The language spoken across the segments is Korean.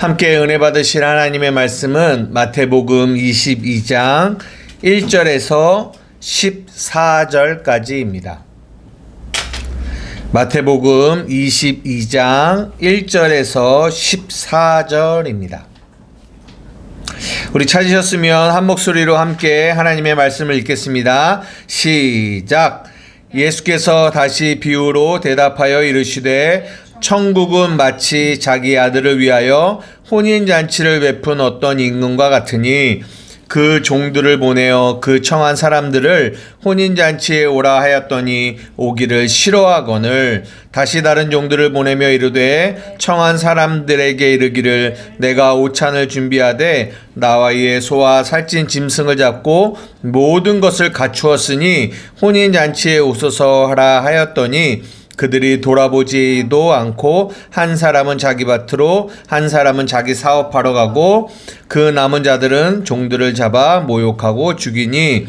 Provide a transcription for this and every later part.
함께 은혜 받으실 하나님의 말씀은 마태복음 22장 1절에서 14절까지입니다. 마태복음 22장 1절에서 14절입니다. 우리 찾으셨으면 한 목소리로 함께 하나님의 말씀을 읽겠습니다. 시작. 예수께서 다시 비유로 대답하여 이르시되 천국은 마치 자기 아들을 위하여 혼인잔치를 베푼 어떤 임금과 같으니 그 종들을 보내어 그 청한 사람들을 혼인잔치에 오라 하였더니 오기를 싫어하거늘 다시 다른 종들을 보내며 이르되 청한 사람들에게 이르기를 내가 오찬을 준비하되 나와 이의 소와 살찐 짐승을 잡고 모든 것을 갖추었으니 혼인잔치에 오소서 하라 하였더니 그들이 돌아보지도 않고 한 사람은 자기 밭으로 한 사람은 자기 사업하러 가고 그 남은 자들은 종들을 잡아 모욕하고 죽이니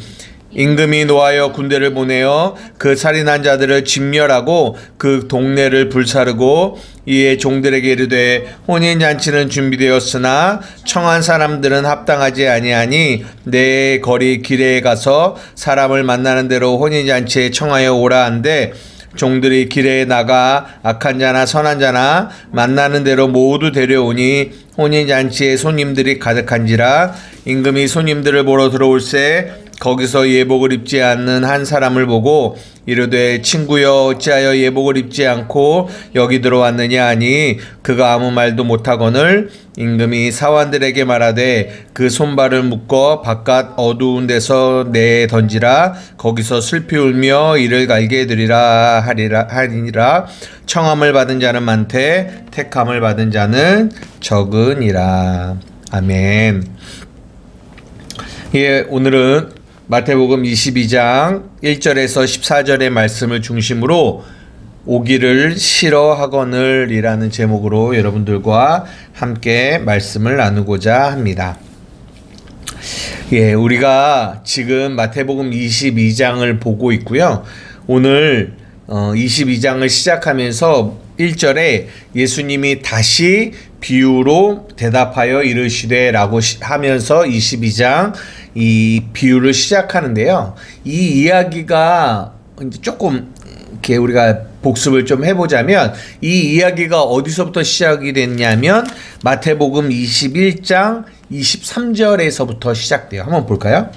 임금이 노하여 군대를 보내어 그 살인한 자들을 진멸하고 그 동네를 불사르고 이에 종들에게 이르되 혼인잔치는 준비되었으나 청한 사람들은 합당하지 아니하니 내 거리 길에 가서 사람을 만나는 대로 혼인잔치에 청하여 오라 한데 종들이 길에 나가 악한 자나 선한 자나 만나는 대로 모두 데려오니 혼인잔치에 손님들이 가득한지라 임금이 손님들을 보러 들어올새 거기서 예복을 입지 않는 한 사람을 보고 이르되 친구여 어찌하여 예복을 입지 않고 여기 들어왔느냐 하니 그가 아무 말도 못하거늘 임금이 사환들에게 말하되 그 손발을 묶어 바깥 어두운 데서 내에 던지라 거기서 슬피 울며 이를 갈게 해드리라 하리니라 청함을 받은 자는 많되 택함을 받은 자는 적으니라. 아멘. 예, 오늘은 마태복음 22장 1절에서 14절의 말씀을 중심으로 오기를 싫어하거늘 이라는 제목으로 여러분들과 함께 말씀을 나누고자 합니다. 예, 우리가 지금 마태복음 22장을 보고 있고요. 오늘 22장을 시작하면서 1절에 예수님이 다시 비유로 대답하여 이르시되 라고 하면서 22장 이 비유를 시작하는데요. 이 이야기가 조금 이렇게 우리가 복습을 좀 해보자면 이 이야기가 어디서부터 시작이 됐냐면 마태복음 21장 23절에서부터 시작돼요. 한번 볼까요?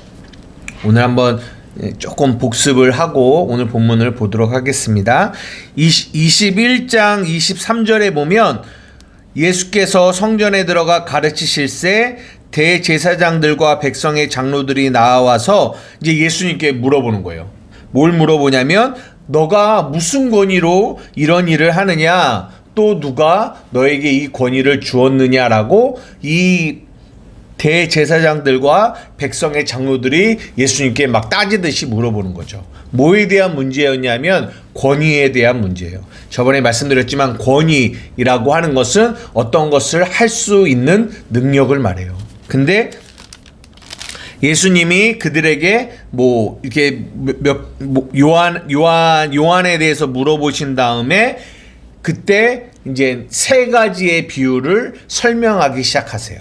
오늘 한번 조금 복습을 하고 오늘 본문을 보도록 하겠습니다. 21장 23절에 보면 예수께서 성전에 들어가 가르치실새 대제사장들과 백성의 장로들이 나와서 이제 예수님께 물어보는 거예요. 뭘 물어보냐면 너가 무슨 권위로 이런 일을 하느냐? 또 누가 너에게 이 권위를 주었느냐라고 이 대제사장들과 백성의 장로들이 예수님께 막 따지듯이 물어보는 거죠. 뭐에 대한 문제였냐면 권위에 대한 문제예요. 저번에 말씀드렸지만 권위라고 하는 것은 어떤 것을 할 수 있는 능력을 말해요. 근데 예수님이 그들에게 뭐 이렇게 요한에 대해서 물어보신 다음에 그때 이제 세 가지의 비유를 설명하기 시작하세요.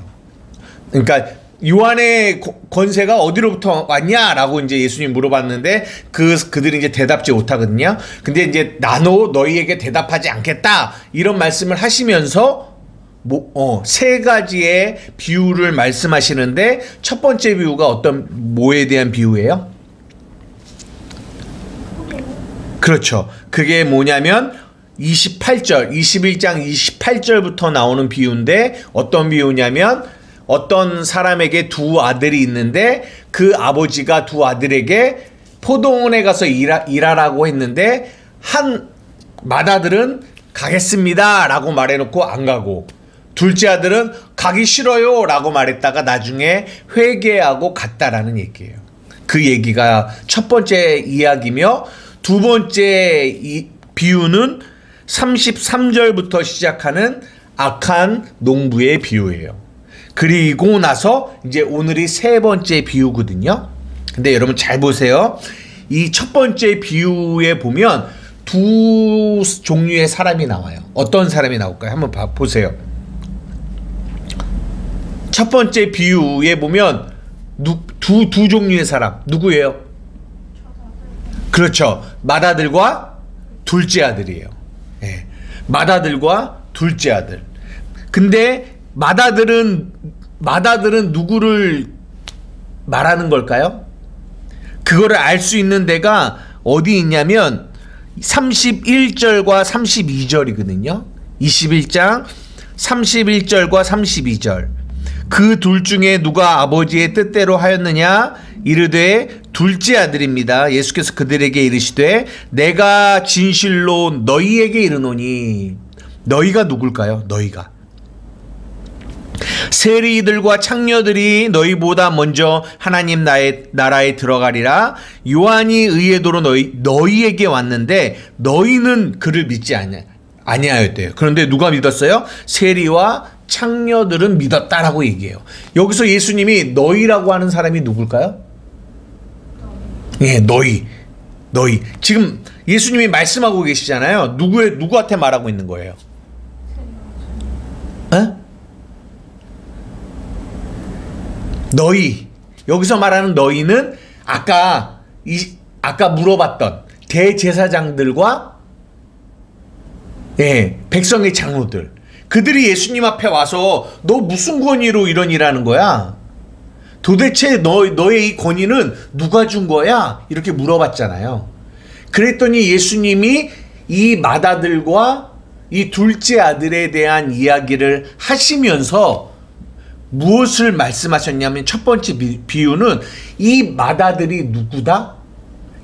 그러니까 요한의 권세가 어디로부터 왔냐라고 이제 예수님 물어봤는데 그들이 이제 대답지 못하거든요. 근데 이제 나도 너희에게 대답하지 않겠다 이런 말씀을 하시면서 세 가지의 비유를 말씀하시는데 첫 번째 비유가 뭐에 대한 비유예요? 그렇죠. 그게 뭐냐면 21장 28절부터 나오는 비유인데 어떤 비유냐면 어떤 사람에게 두 아들이 있는데 그 아버지가 두 아들에게 포도원에 가서 일하라고 했는데 한 맏아들은 가겠습니다 라고 말해놓고 안 가고 둘째 아들은 가기 싫어요 라고 말했다가 나중에 회개하고 갔다라는 얘기예요. 그 얘기가 첫 번째 이야기며 두 번째 비유는 33절부터 시작하는 악한 농부의 비유예요. 그리고 나서 이제 오늘이 세 번째 비유거든요. 근데 여러분 잘 보세요. 이 첫 번째 비유에 보면 두 종류의 사람이 나와요. 어떤 사람이 나올까요? 한번 보세요. 첫 번째 비유에 보면 두 종류의 사람 누구예요? 그렇죠. 맏아들과 둘째 아들이에요. 예. 맏아들과 둘째 아들. 근데 맏아들은 누구를 말하는 걸까요? 그거를 알 수 있는 데가 어디 있냐면 31절과 32절이거든요. 21장 31절과 32절. 그 둘 중에 누가 아버지의 뜻대로 하였느냐? 이르되 둘째 아들입니다. 예수께서 그들에게 이르시되 내가 진실로 너희에게 이르노니. 너희가 누굴까요? 너희가. 세리들과 창녀들이 너희보다 먼저 하나님 나라에 들어가리라. 요한이 의의 도로 너희에게 왔는데 너희는 그를 믿지 아니하였대요. 그런데 누가 믿었어요? 세리와 창녀들은 믿었다라고 얘기해요. 여기서 예수님이 너희라고 하는 사람이 누굴까요? 예, 너희. 지금 예수님이 말씀하고 계시잖아요. 누구한테 말하고 있는 거예요? 어? 너희. 여기서 말하는 너희는 아까 물어봤던 대제사장들과 백성의 장로들. 그들이 예수님 앞에 와서 너 무슨 권위로 이런 일하는 거야? 도대체 너의 이 권위는 누가 준 거야? 이렇게 물어봤잖아요. 그랬더니 예수님이 이 맏아들과 이 둘째 아들에 대한 이야기를 하시면서 무엇을 말씀하셨냐면 첫 번째 비유는 이 맏아들이 누구다?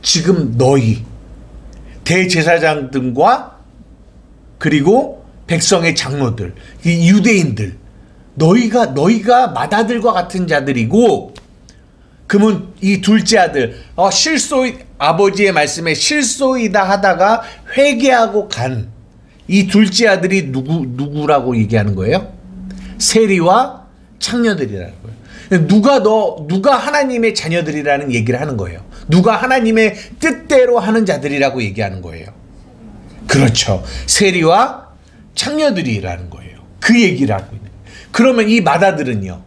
지금 너희 대제사장들과 그리고 백성의 장로들, 이 유대인들, 너희가 맏아들과 같은 자들이고, 그러면 이 둘째 아들 아버지의 말씀에 실소이다 하다가 회개하고 간 이 둘째 아들이 누구라고 얘기하는 거예요? 세리와 창녀들이라는 거예요. 누가 하나님의 자녀들이라는 얘기를 하는 거예요. 누가 하나님의 뜻대로 하는 자들이라고 얘기하는 거예요. 그렇죠. 세리와 창녀들이라는 거예요. 그 얘기를 하고 있는 거예요. 그러면 이 맏아들은요?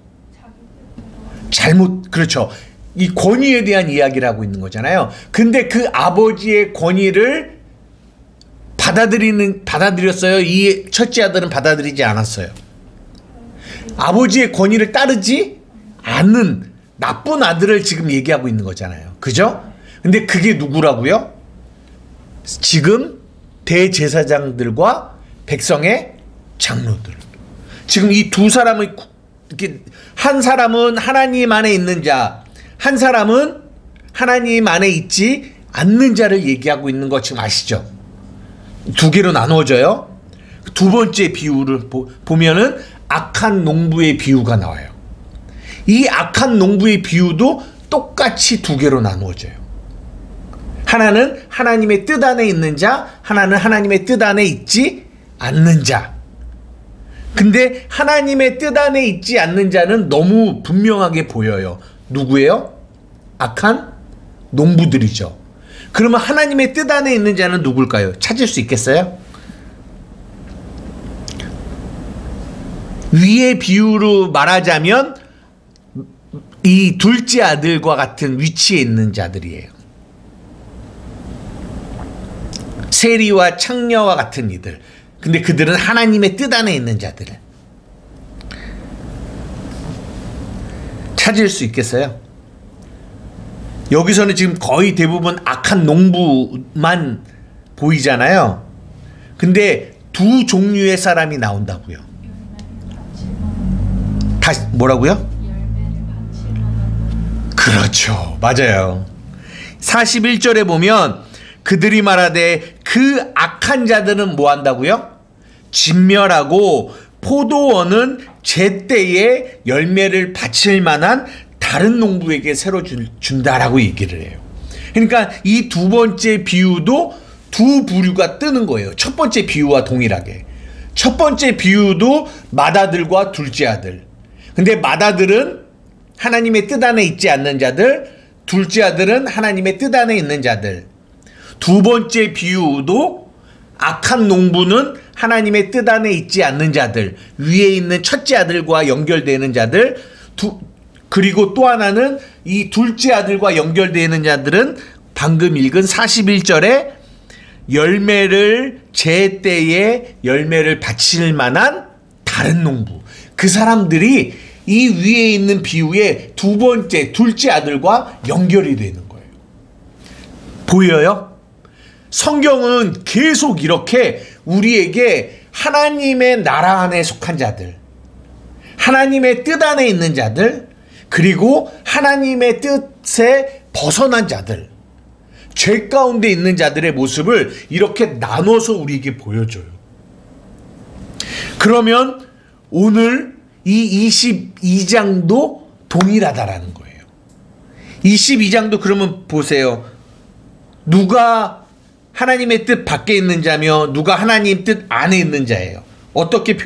그렇죠. 이 권위에 대한 이야기를 하고 있는 거잖아요. 근데 그 아버지의 권위를 받아들였어요? 이 첫째 아들은 받아들이지 않았어요. 아버지의 권위를 따르지 않는 나쁜 아들을 지금 얘기하고 있는 거잖아요. 그죠? 근데 그게 누구라고요? 지금 대제사장들과 백성의 장로들. 지금 이 두 사람의 한 사람은 하나님 안에 있는 자, 한 사람은 하나님 안에 있지 않는 자를 얘기하고 있는 거 지금 아시죠? 두 개로 나누어져요. 두 번째 비유를 보면은 악한 농부의 비유가 나와요. 이 악한 농부의 비유도 똑같이 두 개로 나누어져요. 하나는 하나님의 뜻 안에 있는 자, 하나는 하나님의 뜻 안에 있지 않는 자. 근데 하나님의 뜻 안에 있지 않는 자는 너무 분명하게 보여요. 누구예요? 악한 농부들이죠. 그러면 하나님의 뜻 안에 있는 자는 누굴까요? 찾을 수 있겠어요? 위의 비유로 말하자면 이 둘째 아들과 같은 위치에 있는 자들이에요. 세리와 창녀와 같은 이들. 근데 그들은 하나님의 뜻 안에 있는 자들. 찾을 수 있겠어요? 여기서는 지금 거의 대부분 악한 농부만 보이잖아요. 근데 두 종류의 사람이 나온다고요. 다시 뭐라고요? 그렇죠. 맞아요. 41절에 보면 그들이 말하되 그 악한 자들은 뭐 한다고요? 진멸하고 포도원은 제때에 열매를 바칠 만한 다른 농부에게 새로 준다라고 얘기를 해요. 그러니까 이 두 번째 비유도 두 부류가 뜨는 거예요. 첫 번째 비유와 동일하게. 첫 번째 비유도 맏아들과 둘째 아들. 근데 맏아들은 하나님의 뜻 안에 있지 않는 자들, 둘째 아들은 하나님의 뜻 안에 있는 자들. 두 번째 비유도 악한 농부는 하나님의 뜻 안에 있지 않는 자들, 위에 있는 첫째 아들과 연결되는 자들, 그리고 또 하나는 이 둘째 아들과 연결되는 자들은 방금 읽은 41절에 열매를 제 때에 열매를 바칠 만한 다른 농부, 그 사람들이 이 위에 있는 비유의 두 번째, 둘째 아들과 연결이 되는 거예요. 보여요? 성경은 계속 이렇게 우리에게 하나님의 나라 안에 속한 자들, 하나님의 뜻 안에 있는 자들, 그리고 하나님의 뜻에 벗어난 자들, 죄 가운데 있는 자들의 모습을 이렇게 나눠서 우리에게 보여줘요. 그러면 오늘 이 22장도 동일하다라는 거예요. 22장도 그러면 보세요. 누가 하나님의 뜻 밖에 있는 자며 누가 하나님 뜻 안에 있는 자예요. 어떻게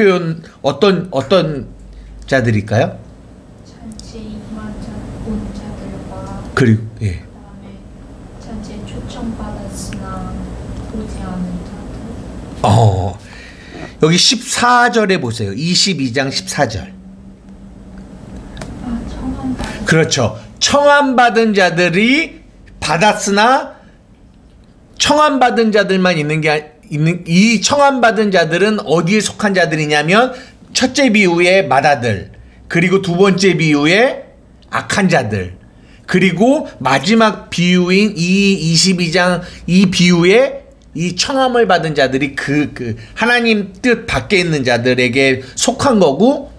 어떤 자들일까요? 잔치에 온 자들과 그리고 그다음에 잔치에 초청받았으나 오지 않은 자들. 여기 14절에 보세요. 22장 14절. 청함받은. 그렇죠. 청함받은 자들이 받았으나 청함받은 자들만 있는 이 청함받은 자들은 어디에 속한 자들이냐면 첫째 비유의 맏아들, 그리고 두 번째 비유의 악한 자들, 그리고 마지막 비유인 이 22장 이 비유의 이 청함을 받은 자들이 그 하나님 뜻 밖에 있는 자들에게 속한 거고,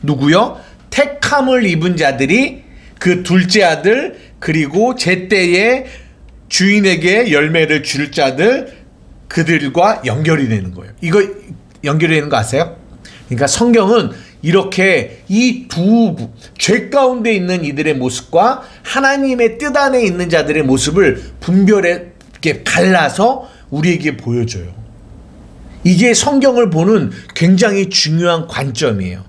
누구요? 택함을 입은 자들이 그 둘째 아들, 그리고 제때에 주인에게 열매를 줄 자들, 그들과 연결이 되는 거예요. 이거 연결이 되는 거 아세요? 그러니까 성경은 이렇게 이 두 죄 가운데 있는 이들의 모습과 하나님의 뜻 안에 있는 자들의 모습을 분별해 이렇게 갈라서 우리에게 보여줘요. 이게 성경을 보는 굉장히 중요한 관점이에요.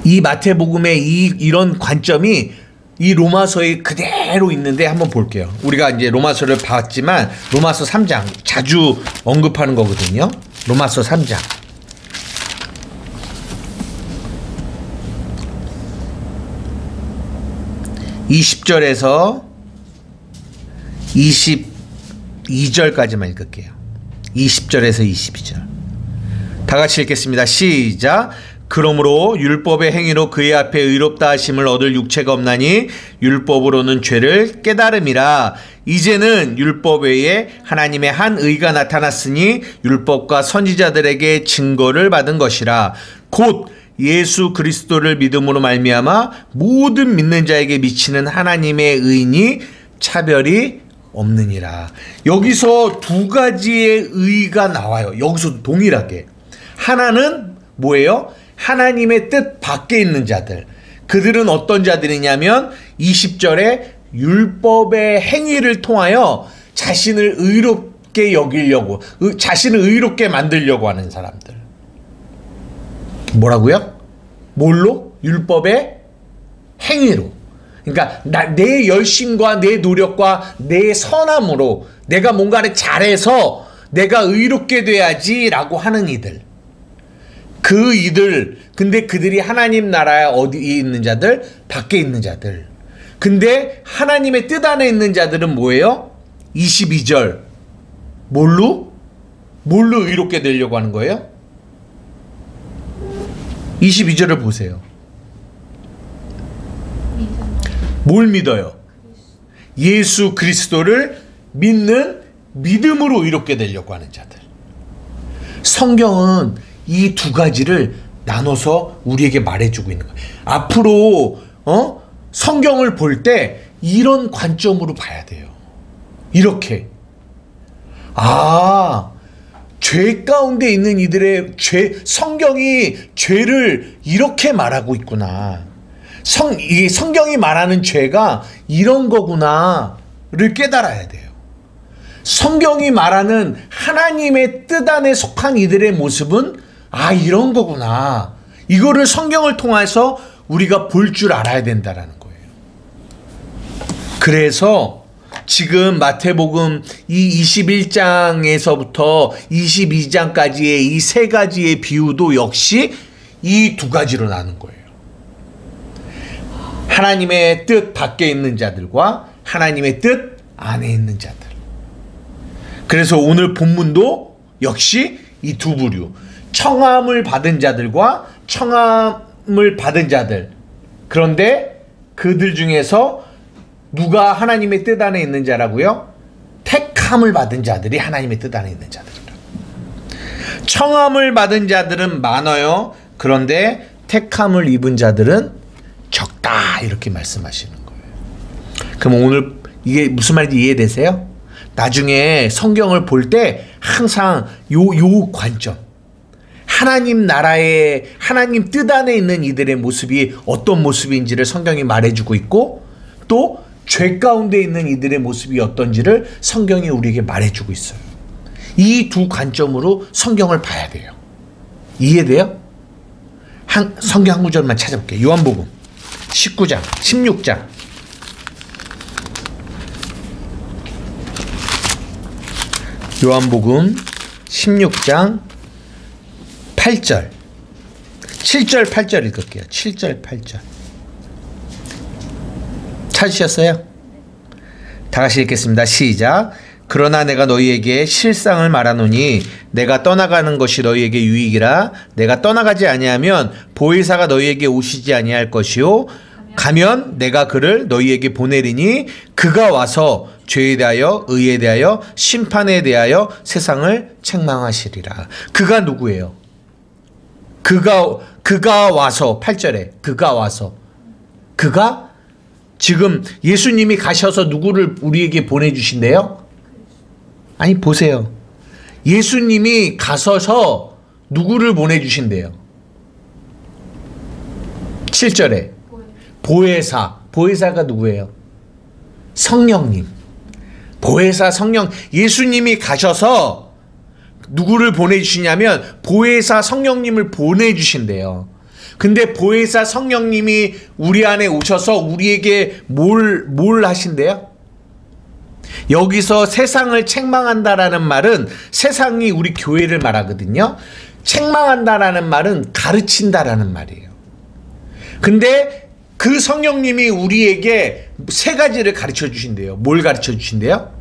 이 마태복음의 이런 관점이 이 로마서에 그대로 있는데 한번 볼게요. 우리가 이제 로마서를 봤지만 로마서 3장 자주 언급하는 거거든요. 로마서 3장. (20절에서) 22절까지만 읽을게요. 20절에서 22절. 다 같이 읽겠습니다. 시작. 그러므로 율법의 행위로 그의 앞에 의롭다 하심을 얻을 육체가 없나니 율법으로는 죄를 깨달음이라. 이제는 율법 외에 하나님의 한 의가 나타났으니 율법과 선지자들에게 증거를 받은 것이라. 곧 예수 그리스도를 믿음으로 말미암아 모든 믿는 자에게 미치는 하나님의 의니 차별이 없느니라. 여기서 두 가지의 의가 나와요. 여기서 동일하게. 하나는 뭐예요? 하나님의 뜻 밖에 있는 자들. 그들은 어떤 자들이냐면 20절에 율법의 행위를 통하여 자신을 의롭게 여기려고, 자신을 의롭게 만들려고 하는 사람들. 뭐라고요? 뭘로? 율법의 행위로. 그러니까 내 열심과 내 노력과 내 선함으로 내가 뭔가를 잘해서 내가 의롭게 돼야지 라고 하는 이들. 그 이들, 근데 그들이 하나님 나라에 어디에 있는 자들? 밖에 있는 자들. 근데 하나님의 뜻 안에 있는 자들은 뭐예요? 22절. 뭘로 의롭게 되려고 하는 거예요? 22절을 보세요. 뭘 믿어요? 예수 그리스도를 믿는 믿음으로 의롭게 되려고 하는 자들. 성경은 이 두 가지를 나눠서 우리에게 말해주고 있는 거예요. 앞으로 성경을 볼 때 이런 관점으로 봐야 돼요. 이렇게. 죄 가운데 있는 이들의 성경이 죄를 이렇게 말하고 있구나. 이 성경이 말하는 죄가 이런 거구나를 깨달아야 돼요. 성경이 말하는 하나님의 뜻 안에 속한 이들의 모습은 이런 거구나. 이거를 성경을 통해서 우리가 볼 줄 알아야 된다라는 거예요. 그래서 지금 마태복음 이 21장에서부터 22장까지의 이 세 가지의 비유도 역시 이 두 가지로 나눈 거예요. 하나님의 뜻 밖에 있는 자들과 하나님의 뜻 안에 있는 자들. 그래서 오늘 본문도 역시 이 두 부류, 청함을 받은 자들과 청함을 받은 자들. 그런데 그들 중에서 누가 하나님의 뜻 안에 있는 자라고요? 택함을 받은 자들이 하나님의 뜻 안에 있는 자들이라. 청함을 받은 자들은 많아요. 그런데 택함을 입은 자들은 적다, 이렇게 말씀하시는 거예요. 그럼 오늘 이게 무슨 말인지 이해되세요? 나중에 성경을 볼 때 항상 요 관점, 하나님 나라의 하나님 뜻 안에 있는 이들의 모습이 어떤 모습인지를 성경이 말해주고 있고, 또 죄 가운데 있는 이들의 모습이 어떤지를 성경이 우리에게 말해주고 있어요. 이 두 관점으로 성경을 봐야 돼요. 이해돼요? 성경 한 구절만 찾아볼게요. 요한복음 19장 16장 요한복음 16장 8절 7절 8절 읽을게요. 7절 8절 찾으셨어요? 다 같이 읽겠습니다. 시작. 그러나 내가 너희에게 실상을 말하노니 내가 떠나가는 것이 너희에게 유익이라. 내가 떠나가지 아니하면 보혜사가 너희에게 오시지 아니할 것이요 가면 내가 그를 너희에게 보내리니 그가 와서 죄에 대하여 의에 대하여 심판에 대하여 세상을 책망하시리라. 그가 누구예요? 그가 와서 8절에 그가 지금 예수님이 가셔서 누구를 우리에게 보내주신대요? 아니 보세요. 예수님이 가셔서 누구를 보내주신대요? 7절에 보혜사가 누구예요? 성령님. 보혜사 성령. 예수님이 가셔서 누구를 보내주시냐면 보혜사 성령님을 보내주신대요. 근데 보혜사 성령님이 우리 안에 오셔서 우리에게 뭘 하신대요? 여기서 세상을 책망한다라는 말은 세상이 우리 교회를 말하거든요. 책망한다라는 말은 가르친다라는 말이에요. 근데 그 성령님이 우리에게 세 가지를 가르쳐 주신대요. 뭘 가르쳐 주신대요?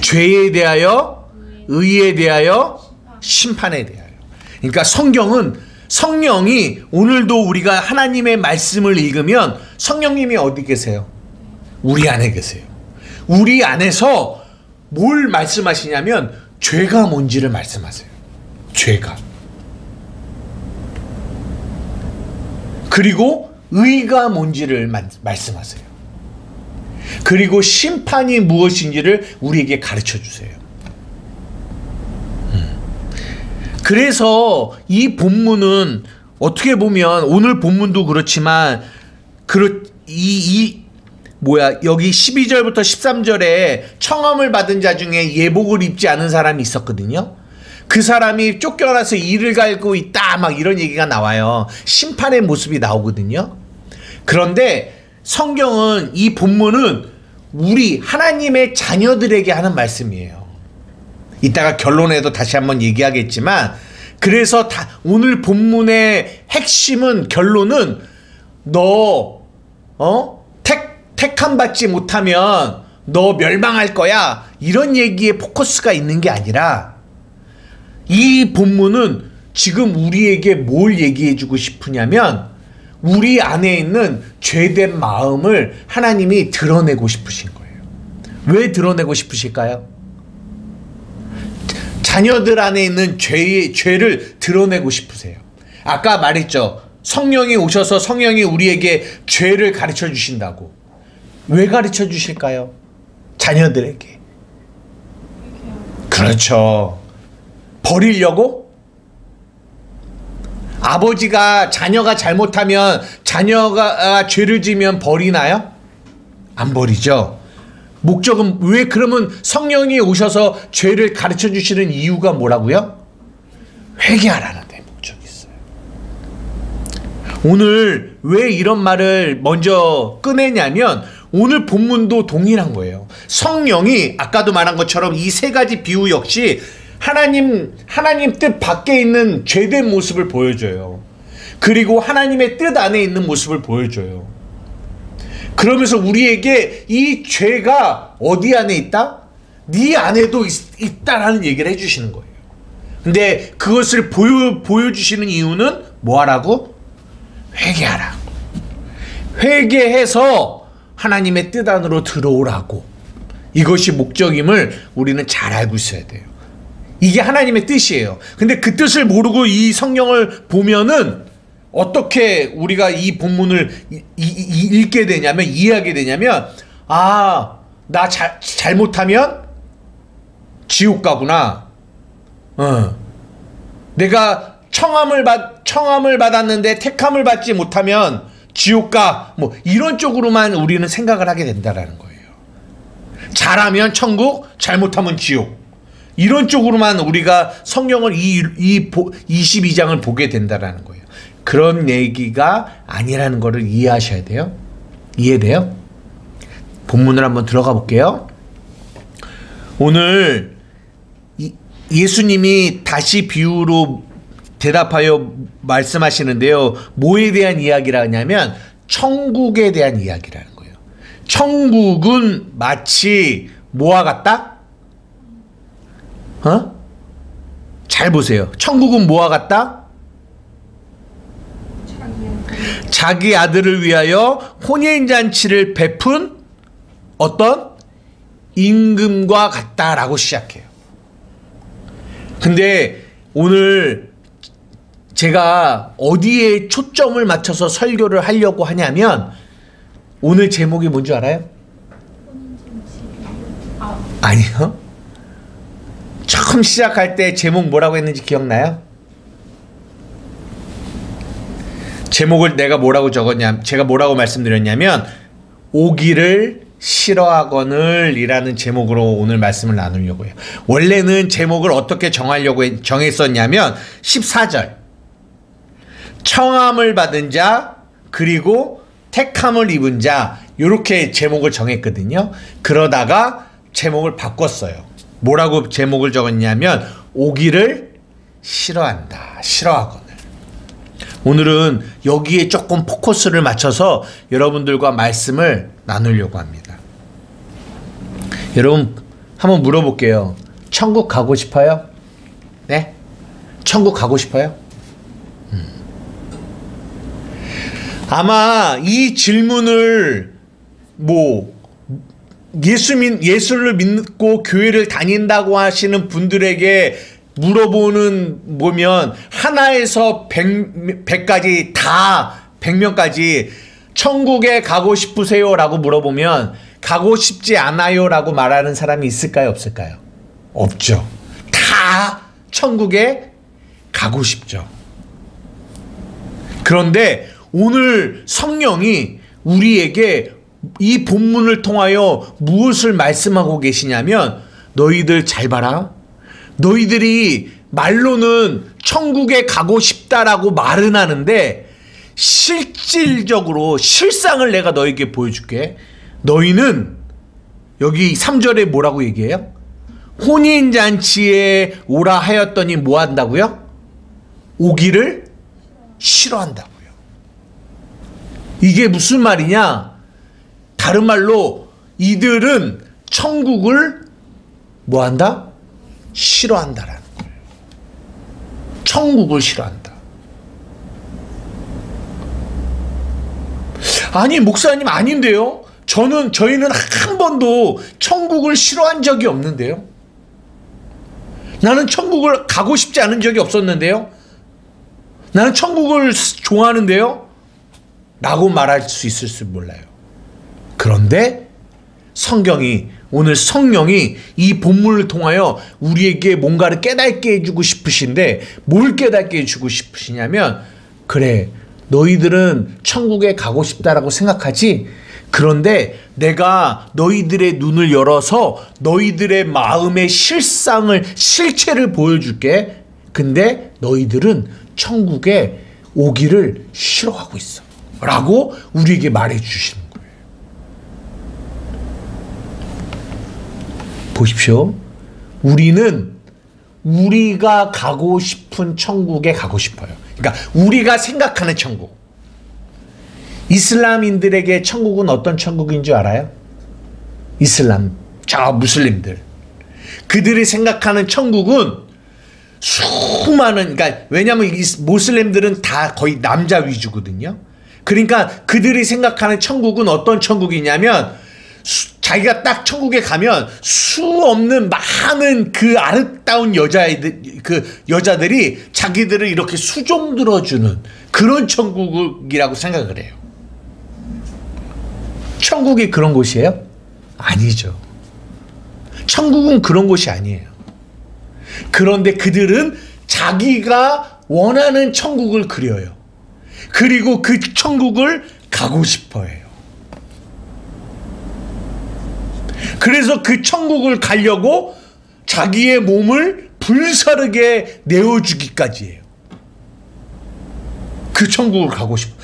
죄에 대하여, 의에 대하여, 심판에 대하여. 그러니까 성령이 오늘도 우리가 하나님의 말씀을 읽으면 성령님이 어디 계세요? 우리 안에 계세요. 우리 안에서 뭘 말씀하시냐면 죄가 뭔지를 말씀하세요. 죄가. 그리고 의가 뭔지를 말씀하세요. 그리고 심판이 무엇인지를 우리에게 가르쳐 주세요. 그래서 이 본문은 어떻게 보면 오늘 본문도 그렇지만 여기 12절부터 13절에 청함을 받은 자 중에 예복을 입지 않은 사람이 있었거든요. 그 사람이 쫓겨나서 이를 갈고 있다 막 이런 얘기가 나와요. 심판의 모습이 나오거든요. 그런데 성경은 이 본문은 우리 하나님의 자녀들에게 하는 말씀이에요. 이따가 결론에도 다시 한번 얘기하겠지만, 그래서 오늘 본문의 핵심은, 결론은 너 택함 받지 못하면 너 멸망할 거야, 이런 얘기에 포커스가 있는 게 아니라, 이 본문은 지금 우리에게 뭘 얘기해 주고 싶으냐면 우리 안에 있는 죄된 마음을 하나님이 드러내고 싶으신 거예요. 왜 드러내고 싶으실까요? 자녀들 안에 있는 죄를 드러내고 싶으세요. 아까 말했죠. 성령이 오셔서 성령이 우리에게 죄를 가르쳐 주신다고. 왜 가르쳐 주실까요? 자녀들에게. 그렇죠. 버리려고? 아버지가 자녀가 잘못하면, 자녀가 죄를 지면 버리나요? 안 버리죠. 목적은 왜? 그러면 성령이 오셔서 죄를 가르쳐 주시는 이유가 뭐라고요? 회개하라는 데 목적이 있어요. 오늘 왜 이런 말을 먼저 꺼내냐면 오늘 본문도 동일한 거예요. 성령이 아까도 말한 것처럼 이 세 가지 비유 역시 하나님 뜻 밖에 있는 죄된 모습을 보여줘요. 그리고 하나님의 뜻 안에 있는 모습을 보여줘요. 그러면서 우리에게 이 죄가 어디 안에 있다? 네 안에도 있다라는 얘기를 해주시는 거예요. 근데 그것을 보여주시는 이유는 뭐 하라고? 회개하라. 회개해서 하나님의 뜻 안으로 들어오라고. 이것이 목적임을 우리는 잘 알고 있어야 돼요. 이게 하나님의 뜻이에요. 근데 그 뜻을 모르고 이 성경을 보면은 어떻게 우리가 이 본문을 읽게 되냐면, 이해하게 되냐면, 아, 나 잘못하면 지옥 가구나. 내가 청함을 받았는데 택함을 받지 못하면 지옥 가. 뭐 이런 쪽으로만 우리는 생각을 하게 된다라는 거예요. 잘하면 천국, 잘못하면 지옥. 이런 쪽으로만 우리가 성경을 22장을 보게 된다라는 거예요. 그런 얘기가 아니라는 것을 이해하셔야 돼요. 이해돼요? 본문을 한번 들어가 볼게요. 오늘 예수님이 다시 비유로 대답하여 말씀하시는데요. 뭐에 대한 이야기라 하냐면 천국에 대한 이야기라는 거예요. 천국은 마치 뭐와 같다? 잘 보세요. 천국은 뭐와 같다? 자기 아들을 위하여 혼인잔치를 베푼 어떤 임금과 같다라고 시작해요. 근데 오늘 제가 어디에 초점을 맞춰서 설교를 하려고 하냐면 오늘 제목이 뭔지 알아요? 아니요. 처음 시작할 때 제목 뭐라고 했는지 기억나요? 제목을 내가 뭐라고 적었냐, 제가 뭐라고 말씀드렸냐면 오기를 싫어하거늘 이라는 제목으로 오늘 말씀을 나누려고 해요. 원래는 제목을 어떻게 정했었냐면 14절 청함을 받은 자 그리고 택함을 입은 자 이렇게 제목을 정했거든요. 그러다가 제목을 바꿨어요. 뭐라고 제목을 적었냐면 오기를 싫어한다, 싫어하거늘. 오늘은 여기에 조금 포커스를 맞춰서 여러분들과 말씀을 나누려고 합니다. 여러분 한번 물어볼게요. 천국 가고 싶어요? 네? 천국 가고 싶어요? 아마 이 질문을 예수를 믿고 교회를 다닌다고 하시는 분들에게 보면 하나에서 100까지 다 100명까지 천국에 가고 싶으세요? 라고 물어보면 가고 싶지 않아요 라고 말하는 사람이 있을까요? 없을까요? 없죠. 다 천국에 가고 싶죠. 그런데 오늘 성령이 우리에게 이 본문을 통하여 무엇을 말씀하고 계시냐면 너희들 잘 봐라. 너희들이 말로는 천국에 가고 싶다라고 말은 하는데 실질적으로 실상을 내가 너에게 보여줄게. 너희는 여기 3절에 뭐라고 얘기해요? 혼인잔치에 오라 하였더니 뭐 한다고요? 오기를 싫어한다고요. 이게 무슨 말이냐? 다른 말로 이들은 천국을 뭐 한다? 싫어한다라는 거예요. 천국을 싫어한다. 아니 목사님 아닌데요? 저희는 한 번도 천국을 싫어한 적이 없는데요? 나는 천국을 가고 싶지 않은 적이 없었는데요? 나는 천국을 좋아하는데요? 라고 말할 수 있을지 몰라요. 그런데 오늘 성령이 이 본문을 통하여 우리에게 뭔가를 깨닫게 해주고 싶으신데 뭘 깨닫게 해주고 싶으시냐면 그래 너희들은 천국에 가고 싶다라고 생각하지? 그런데 내가 너희들의 눈을 열어서 너희들의 마음의 실체를 보여줄게. 근데 너희들은 천국에 오기를 싫어하고 있어 라고 우리에게 말해 주시는 거예요. 보십시오. 우리는 우리가 가고 싶은 천국에 가고 싶어요. 그러니까 우리가 생각하는 천국. 이슬람인들에게 천국은 어떤 천국인 줄 알아요? 이슬람, 저 무슬림들. 그들이 생각하는 천국은 수많은, 그러니까 왜냐하면 이 모슬림들은 다 거의 남자 위주거든요. 그러니까 그들이 생각하는 천국은 어떤 천국이냐면 자기가 딱 천국에 가면 수 없는 많은 그 아름다운 여자들이 자기들을 이렇게 수종 들어주는 그런 천국이라고 생각을 해요. 천국이 그런 곳이에요? 아니죠. 천국은 그런 곳이 아니에요. 그런데 그들은 자기가 원하는 천국을 그려요. 그리고 그 천국을 가고 싶어 해요. 그래서 그 천국을 가려고 자기의 몸을 불사르게 내어주기까지 해요. 그 천국을 가고 싶어.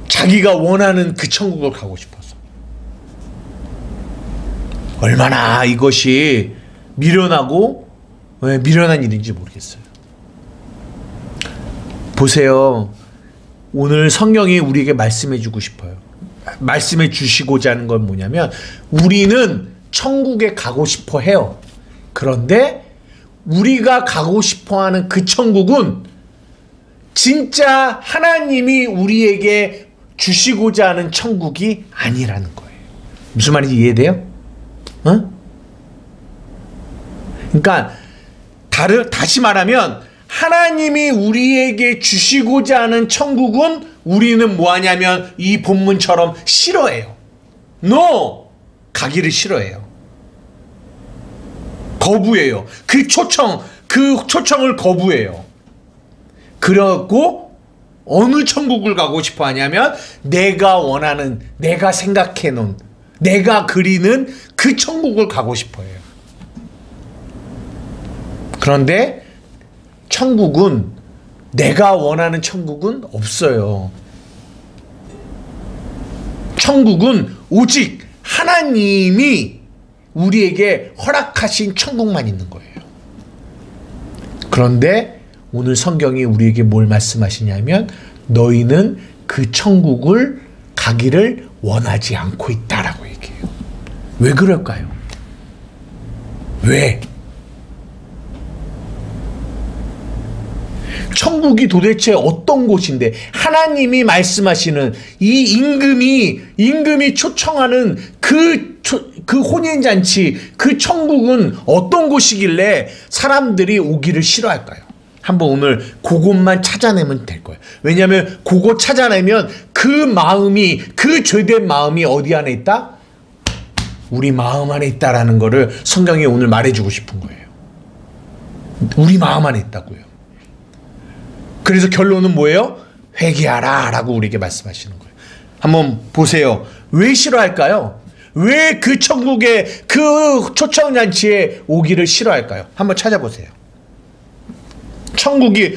자기가 원하는 그 천국을 가고 싶어서. 얼마나 이것이 미련하고 미련한 일인지 모르겠어요. 보세요. 오늘 성경이 우리에게 말씀해 주고 싶어요. 말씀해 주시고자 하는 건 뭐냐면 우리는 천국에 가고 싶어 해요. 그런데 우리가 가고 싶어 하는 그 천국은 진짜 하나님이 우리에게 주시고자 하는 천국이 아니라는 거예요. 무슨 말인지 이해돼요? 그러니까 다시 말하면 하나님이 우리에게 주시고자 하는 천국은 우리는 뭐하냐면 이 본문처럼 싫어해요. No! 가기를 싫어해요. 거부해요. 그 초청을 거부해요. 그래갖고 어느 천국을 가고 싶어 하냐면 내가 원하는, 내가 생각해 놓은, 내가 그리는 그 천국을 가고 싶어 해요. 그런데 천국은, 내가 원하는 천국은 없어요. 천국은 오직 하나님이 우리에게 허락하신 천국만 있는 거예요. 그런데 오늘 성경이 우리에게 뭘 말씀하시냐면 너희는 그 천국을 가기를 원하지 않고 있다라고 얘기해요. 왜 그럴까요? 왜? 천국이 도대체 어떤 곳인데 하나님이 말씀하시는 이 임금이 초청하는 그 혼인잔치, 그 천국은 어떤 곳이길래 사람들이 오기를 싫어할까요? 한번 오늘 그것만 찾아내면 될 거예요. 왜냐하면 그거 찾아내면 그 마음이, 그 죄된 마음이 어디 안에 있다? 우리 마음 안에 있다라는 거를 성경이 오늘 말해주고 싶은 거예요. 우리 마음 안에 있다고요. 그래서 결론은 뭐예요? 회개하라 라고 우리에게 말씀하시는 거예요. 한번 보세요. 왜 싫어할까요? 왜 그 천국에, 그 초청잔치에 오기를 싫어할까요? 한번 찾아보세요. 천국이,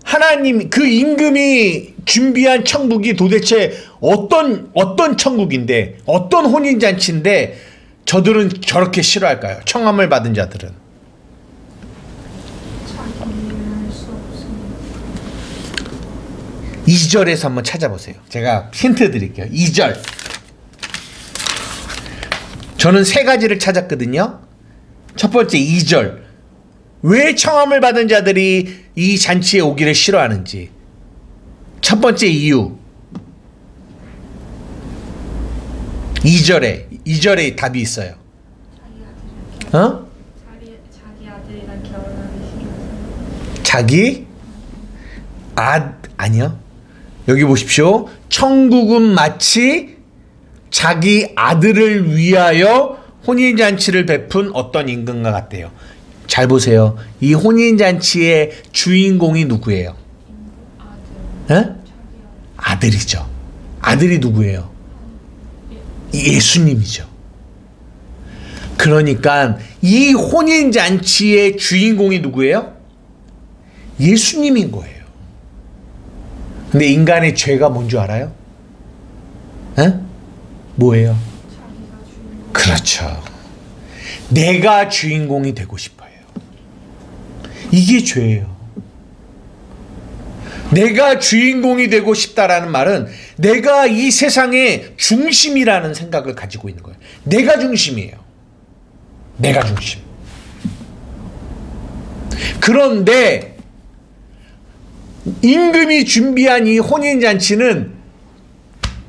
하나님, 그 임금이 준비한 천국이 도대체 어떤 천국인데, 어떤 혼인잔치인데 저들은 저렇게 싫어할까요? 청함을 받은 자들은. 2절에서 한번 찾아보세요. 제가 힌트 드릴게요. 2절. 저는 3가지를 찾았거든요. 첫 번째 2절. 왜 청함을 받은 자들이 이 잔치에 오기를 싫어하는지. 첫 번째 이유. 2절에 답이 있어요. 자기 아들이랑 결혼하기 싫어서. 아니요. 여기 보십시오. 천국은 마치 자기 아들을 위하여 혼인잔치를 베푼 어떤 임금과 같대요. 잘 보세요. 이 혼인잔치의 주인공이 누구예요? 아들이죠. 아들이 누구예요? 예수님이죠. 그러니까 이 혼인잔치의 주인공이 누구예요? 예수님인 거예요. 근데 인간의 죄가 뭔 줄 알아요? 에? 뭐예요? 자기가 주인공. 그렇죠. 내가 주인공이 되고 싶어요. 이게 죄예요. 내가 주인공이 되고 싶다라는 말은 내가 이 세상의 중심이라는 생각을 가지고 있는 거예요. 내가 중심이에요. 내가 중심. 그런데 임금이 준비한 이 혼인잔치는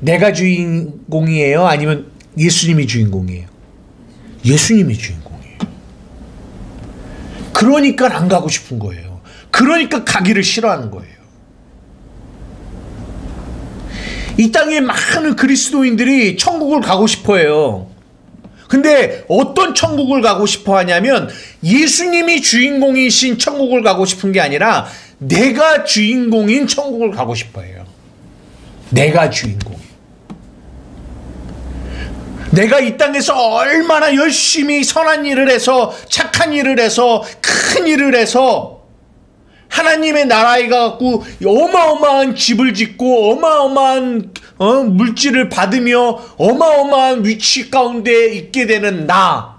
내가 주인공이에요? 아니면 예수님이 주인공이에요? 예수님이 주인공이에요. 그러니까 안 가고 싶은 거예요. 그러니까 가기를 싫어하는 거예요. 이 땅에 많은 그리스도인들이 천국을 가고 싶어 해요. 근데 어떤 천국을 가고 싶어 하냐면 예수님이 주인공이신 천국을 가고 싶은 게 아니라 내가 주인공인 천국을 가고 싶어 해요. 내가 주인공. 내가 이 땅에서 얼마나 열심히 선한 일을 해서 착한 일을 해서 큰 일을 해서 하나님의 나라에 가갖고 어마어마한 집을 짓고 어마어마한 물질을 받으며 어마어마한 위치 가운데 있게 되는 나,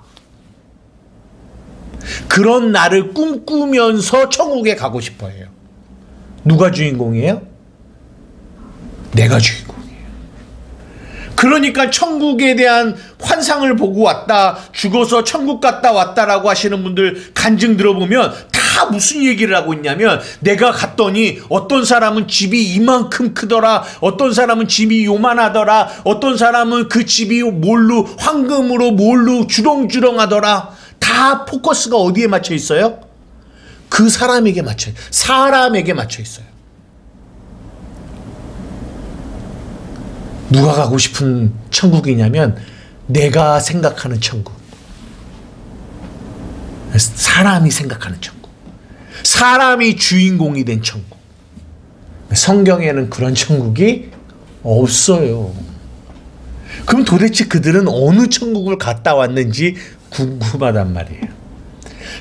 그런 나를 꿈꾸면서 천국에 가고 싶어 해요. 누가 주인공이에요? 내가 주인공이에요. 그러니까 천국에 대한 환상을 보고 왔다, 죽어서 천국 갔다 왔다라고 하시는 분들 간증 들어보면 다 무슨 얘기를 하고 있냐면, 내가 갔더니 어떤 사람은 집이 이만큼 크더라, 어떤 사람은 집이 요만하더라, 어떤 사람은 그 집이 뭘로, 황금으로 뭘로 주렁주렁하더라. 다 포커스가 어디에 맞춰 있어요? 그 사람에게 맞춰, 사람에게 맞춰 있어요. 누가 가고 싶은 천국이냐면 내가 생각하는 천국, 사람이 생각하는 천국, 사람이 주인공이 된 천국. 성경에는 그런 천국이 없어요. 그럼 도대체 그들은 어느 천국을 갔다 왔는지 궁금하단 말이에요.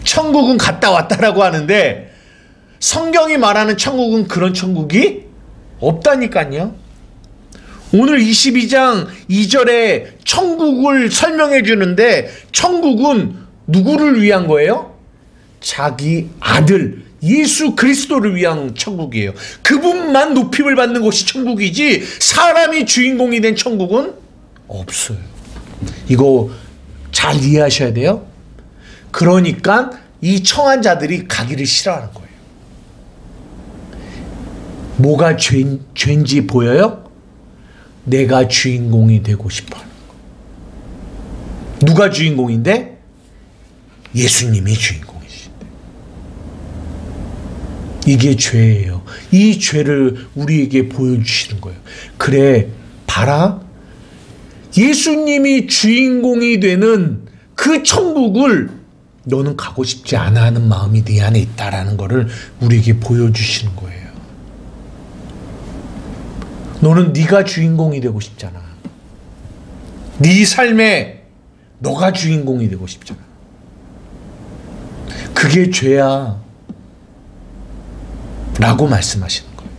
천국은 갔다 왔다라고 하는데 성경이 말하는 천국은 그런 천국이 없다니까요. 오늘 22장 2절에 천국을 설명해 주는데, 천국은 누구를 위한 거예요? 자기 아들 예수 그리스도를 위한 천국이에요. 그분만 높임을 받는 곳이 천국이지 사람이 주인공이 된 천국은 없어요. 이거 잘 이해하셔야 돼요. 그러니까 이 청한 자들이 가기를 싫어하는 거예요. 뭐가 죄인지 보여요? 내가 주인공이 되고 싶어 하는 거. 누가 주인공인데? 예수님이 주인공이신데. 이게 죄예요. 이 죄를 우리에게 보여주시는 거예요. 그래, 봐라. 예수님이 주인공이 되는 그 천국을 너는 가고 싶지 않아 하는 마음이 네 안에 있다라는 것을 우리에게 보여주시는 거예요. 너는 네가 주인공이 되고 싶잖아. 네 삶에 너가 주인공이 되고 싶잖아. 그게 죄야 라고 말씀하시는 거예요.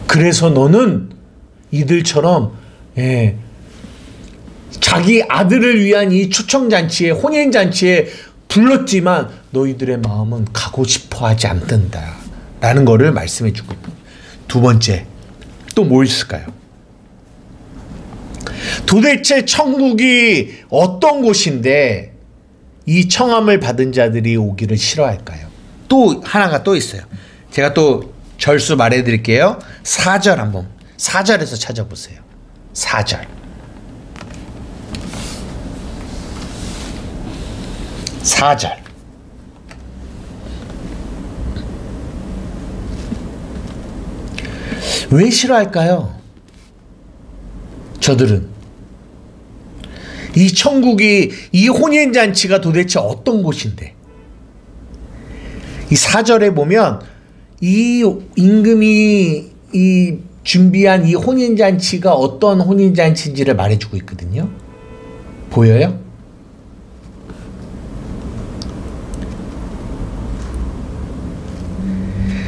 그래서 너는 이들처럼 자기 아들을 위한 이 초청잔치에, 혼인잔치에 불렀지만 너희들의 마음은 가고 싶어 하지 않는다 라는 거를 말씀해 주고 있는 거예요. 두 번째, 또 뭐 있을까요? 도대체 천국이 어떤 곳인데 이 청함을 받은 자들이 오기를 싫어할까요? 또 하나가 또 있어요. 제가 또 절수 말해 드릴게요. 4절 한번, 4절에서 찾아보세요. 4절. 4절. 왜 싫어할까요? 저들은 이 천국이, 이 혼인잔치가 도대체 어떤 곳인데, 이 4절에 보면 이 임금이 이 준비한 이 혼인잔치가 어떤 혼인잔치인지를 말해주고 있거든요. 보여요?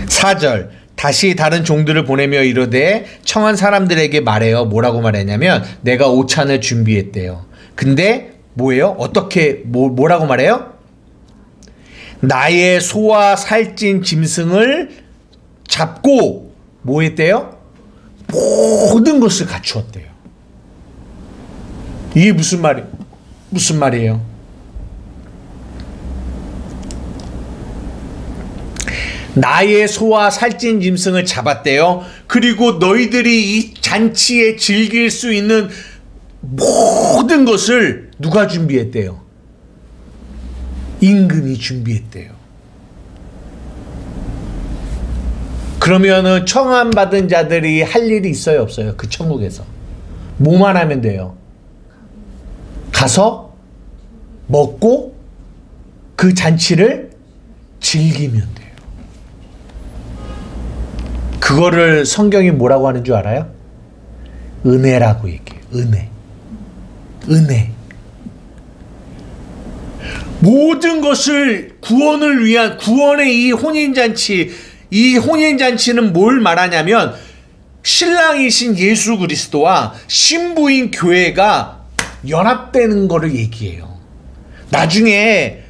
(4절) 다시 다른 종들을 보내며 이르되 청한 사람들에게 말해요. 뭐라고 말했냐면 내가 오찬을 준비했대요. 근데 뭐예요? 어떻게 뭐라고 말해요? 나의 소와 살찐 짐승을 잡고 뭐 했대요? 모든 것을 갖추었대요. 이게 무슨 말이에요? 나의 소와 살찐 짐승을 잡았대요. 그리고 너희들이 이 잔치에 즐길 수 있는 모든 것을 누가 준비했대요? 임금이 준비했대요. 그러면은 청함받은 자들이 할 일이 있어요, 없어요? 그 천국에서 뭐만 하면 돼요? 가서 먹고 그 잔치를 즐기면 돼요. 그거를 성경이 뭐라고 하는 줄 알아요? 은혜라고 얘기해요. 은혜. 모든 것을 구원을 위한 구원의 이 혼인잔치, 이 혼인잔치는 뭘 말하냐면 신랑이신 예수 그리스도와 신부인 교회가 연합되는 거를 얘기해요. 나중에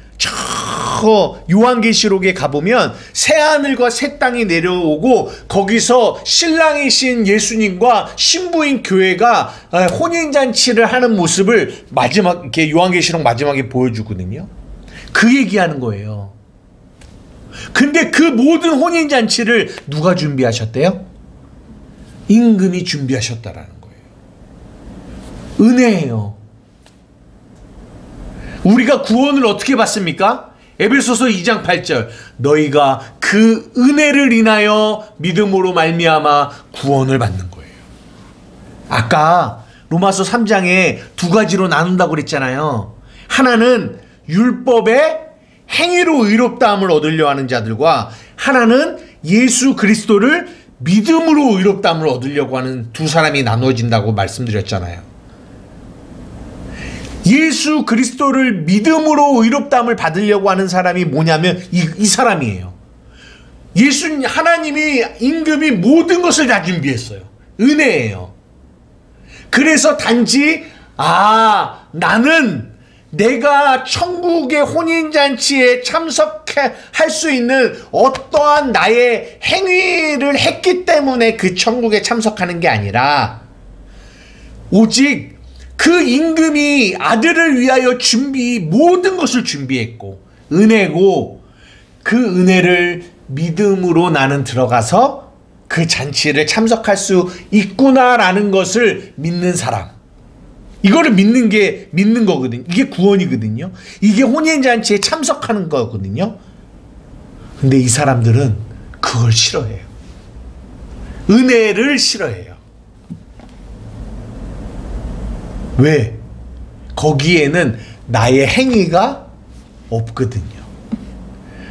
요한계시록에 가보면 새하늘과 새 땅이 내려오고 거기서 신랑이신 예수님과 신부인 교회가 혼인잔치를 하는 모습을 마지막 이렇게 요한계시록 마지막에 보여주거든요. 그 얘기하는 거예요. 근데 그 모든 혼인잔치를 누가 준비하셨대요? 임금이 준비하셨다라는 거예요. 은혜예요. 우리가 구원을 어떻게 받습니까? 에베소서 2장 8절 너희가 그 은혜를 인하여 믿음으로 말미암아 구원을 받는 거예요. 아까 로마서 3장에 두 가지로 나눈다고 그랬잖아요. 하나는 율법의 행위로 의롭다함을 얻으려 하는 자들과 하나는 예수 그리스도를 믿음으로 의롭다함을 얻으려고 하는 두 사람이 나눠진다고 말씀드렸잖아요. 예수 그리스도를 믿음으로 의롭다함을 받으려고 하는 사람이 뭐냐면 이 사람이에요. 하나님이 임금이 모든 것을 다 준비했어요. 은혜예요. 그래서 단지 나는 내가 천국의 혼인잔치에 참석할 수 있는 어떠한 나의 행위를 했기 때문에 그 천국에 참석하는 게 아니라 오직 그 임금이 아들을 위하여 모든 것을 준비했고 은혜고 그 은혜를 믿음으로 나는 들어가서 그 잔치를 참석할 수 있구나라는 것을 믿는 사람. 이거를 믿는 거거든요. 이게 구원이거든요. 이게 혼인잔치에 참석하는 거거든요. 근데 이 사람들은 그걸 싫어해요. 은혜를 싫어해요. 왜? 거기에는 나의 행위가 없거든요.